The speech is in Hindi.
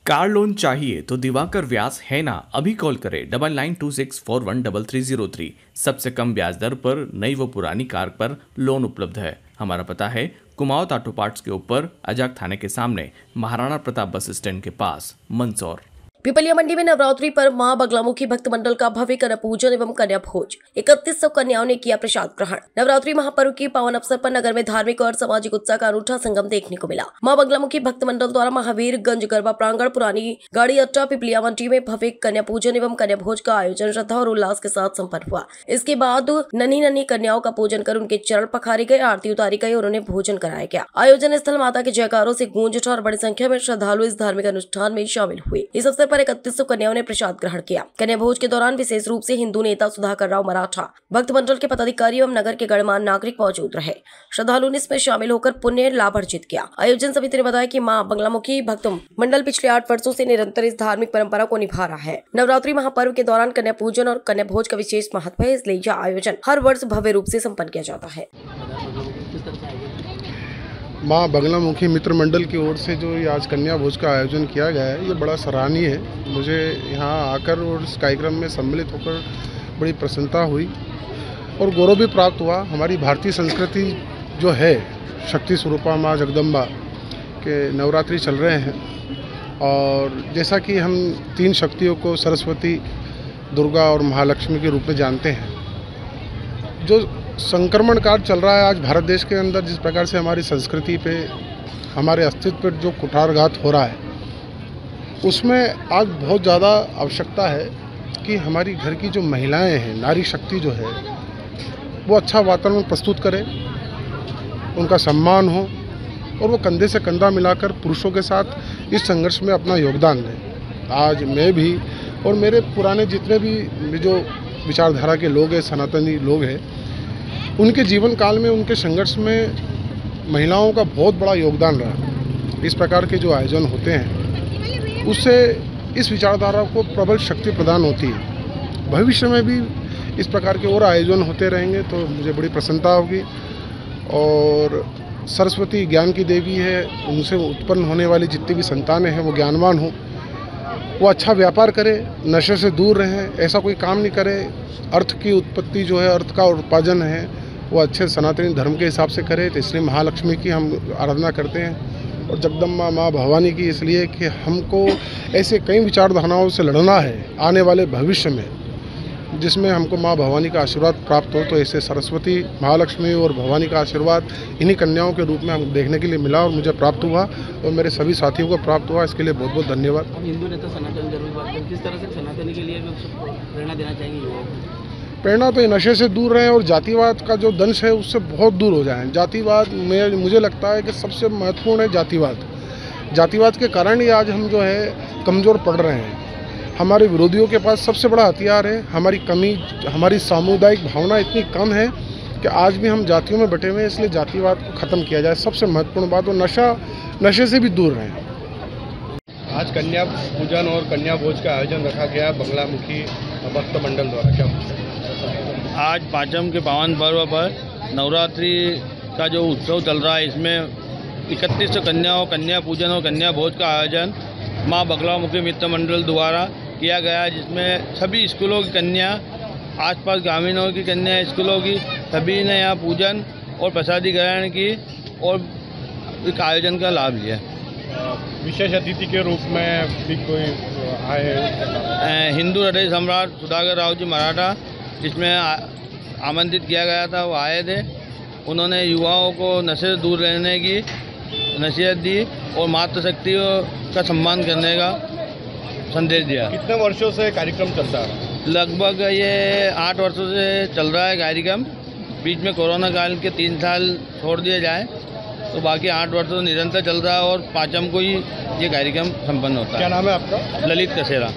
कार लोन चाहिए तो दिवाकर व्यास है ना, अभी कॉल करें 9926413303। सबसे कम ब्याज दर पर नई व पुरानी कार पर लोन उपलब्ध है। हमारा पता है कुमाऊं ऑटो पार्ट्स के ऊपर, अजाक थाने के सामने, महाराणा प्रताप बस स्टैंड के पास, मंदसौर। पिपलिया मंडी में नवरात्रि पर मां बगलामुखी भक्त मंडल का भव्य कन्या पूजन एवं कन्या भोज। 3100 कन्याओं ने किया प्रसाद ग्रहण। नवरात्रि महापर्व के पावन अवसर पर नगर में धार्मिक और सामाजिक उत्साह का अनूठा संगम देखने को मिला। मां बगलामुखी भक्त मंडल द्वारा महावीरगंज गरबा प्रांगण, पुरानी गाड़ी अड्डा, पिपलिया मंडी में भव्य कन्या पूजन एवं कन्या भोज का आयोजन श्रद्धा और उल्लास के साथ संपन्न हुआ। इसके बाद नन्ही कन्याओं का पूजन कर उनके चरण पखारे गए, आरती उतारी गई और उन्हें भोजन कराया गया। आयोजन स्थल माता के जयकारों से गूंज उठा और बड़ी संख्या में श्रद्धालु इस धार्मिक अनुष्ठान में शामिल हुए। इस अवसर पर 3100 कन्याओं ने प्रसाद ग्रहण किया। कन्या भोज के दौरान विशेष रूप से हिंदू नेता सुधाकर राव मराठा, भक्त मंडल के पदाधिकारी एवं नगर के गणमान्य नागरिक मौजूद रहे। श्रद्धालुओं ने इसमें शामिल होकर पुण्य लाभ अर्जित किया। आयोजन समिति ने बताया कि मां बगलामुखी भक्त मंडल पिछले 8 वर्षों से निरंतर इस धार्मिक परंपरा को निभा रहा है। नवरात्रि महापर्व के दौरान कन्या पूजन और कन्या भोज का विशेष महत्व है, इसलिए यह आयोजन हर वर्ष भव्य रूप से संपन्न किया जाता है। माँ बगलामुखी मित्र मंडल की ओर से जो ये आज कन्या भोज का आयोजन किया गया है, ये बड़ा सराहनीय है। मुझे यहाँ आकर और इस कार्यक्रम में सम्मिलित होकर बड़ी प्रसन्नता हुई और गौरव भी प्राप्त हुआ। हमारी भारतीय संस्कृति जो है, शक्ति स्वरूपा माँ जगदम्बा के नवरात्रि चल रहे हैं और जैसा कि हम 3 शक्तियों को सरस्वती, दुर्गा और महालक्ष्मी के रूप में जानते हैं, जो संक्रमण काल चल रहा है आज भारत देश के अंदर, जिस प्रकार से हमारी संस्कृति पे, हमारे अस्तित्व पर जो कुठारघात हो रहा है, उसमें आज बहुत ज़्यादा आवश्यकता है कि हमारी घर की जो महिलाएं हैं, नारी शक्ति जो है, वो अच्छा वातावरण प्रस्तुत करें, उनका सम्मान हो और वो कंधे से कंधा मिलाकर पुरुषों के साथ इस संघर्ष में अपना योगदान दें। आज मैं भी और मेरे पुराने जितने भी जो विचारधारा के लोग हैं, सनातनी लोग हैं, उनके जीवन काल में, उनके संघर्ष में महिलाओं का बहुत बड़ा योगदान रहा। इस प्रकार के जो आयोजन होते हैं, उससे इस विचारधारा को प्रबल शक्ति प्रदान होती है। भविष्य में भी इस प्रकार के और आयोजन होते रहेंगे तो मुझे बड़ी प्रसन्नता होगी। और सरस्वती ज्ञान की देवी है, उनसे उत्पन्न होने वाली जितनी भी संतानें हैं वो ज्ञानवान हों, वो अच्छा व्यापार करे, नशे से दूर रहें, ऐसा कोई काम नहीं करे। अर्थ की उत्पत्ति जो है, अर्थ का उत्पादन है, वो अच्छे सनातनी धर्म के हिसाब से करे। तो इसलिए महालक्ष्मी की हम आराधना करते हैं और जगदम्बा माँ भवानी की इसलिए कि हमको ऐसे कई विचारधाराओं से लड़ना है आने वाले भविष्य में, जिसमें हमको माँ भवानी का आशीर्वाद प्राप्त हो। तो ऐसे सरस्वती, महालक्ष्मी और भवानी का आशीर्वाद इन्हीं कन्याओं के रूप में हम देखने के लिए मिला और मुझे प्राप्त हुआ और मेरे सभी साथियों को प्राप्त हुआ। इसके लिए बहुत बहुत धन्यवाद। हिंदू नेता सनातन जरूर बात करें, किस तरह से सनातनी के लिए प्रेरणा देना चाहिए? प्रेरणा तो ये नशे से दूर रहें और जातिवाद का जो दंश है उससे बहुत दूर हो जाएं। जातिवाद में मुझे लगता है कि सबसे महत्वपूर्ण है जातिवाद। जातिवाद के कारण ही आज हम जो है कमज़ोर पड़ रहे हैं। हमारे विरोधियों के पास सबसे बड़ा हथियार है हमारी कमी, हमारी सामुदायिक भावना इतनी कम है कि आज भी हम जातियों में बटे हुए हैं। इसलिए जातिवाद को ख़त्म किया जाए, सबसे महत्वपूर्ण बात। और नशे से भी दूर रहें। आज कन्या पूजन और कन्या भोज का आयोजन रखा गया बगलामुखी भक्त मंडल द्वारा, क्या पूछा? आज पाँचम के पावन पर्व पर नवरात्रि का जो उत्सव चल रहा है, इसमें 3100 कन्याओं, कन्या पूजन और कन्या भोज का आयोजन माँ बगलामुखी मित्र मंडल द्वारा किया गया, जिसमें सभी स्कूलों की कन्या, आसपास ग्रामीणों की कन्या, स्कूलों की सभी ने यहाँ पूजन और प्रसादी ग्रहण की और इस आयोजन का लाभ लिया। विशेष अतिथि के रूप में भी कोई आए? हिंदू हृदय सम्राट सुधाकर राव जी मराठा, जिसमें आमंत्रित किया गया था, वो आए थे। उन्होंने युवाओं को नशे से दूर रहने की नसीहत दी और मातृशक्तियों का सम्मान करने का संदेश दिया। कितने वर्षों से कार्यक्रम चलता है? लगभग ये 8 वर्षों से चल रहा है कार्यक्रम। बीच में कोरोना काल के 3 साल छोड़ दिए जाए तो बाकी 8 वर्षों से निरंतर चल रहा है और पाँचम को ही ये कार्यक्रम संपन्न होता है। क्या नाम है आपका? ललित कसेरा।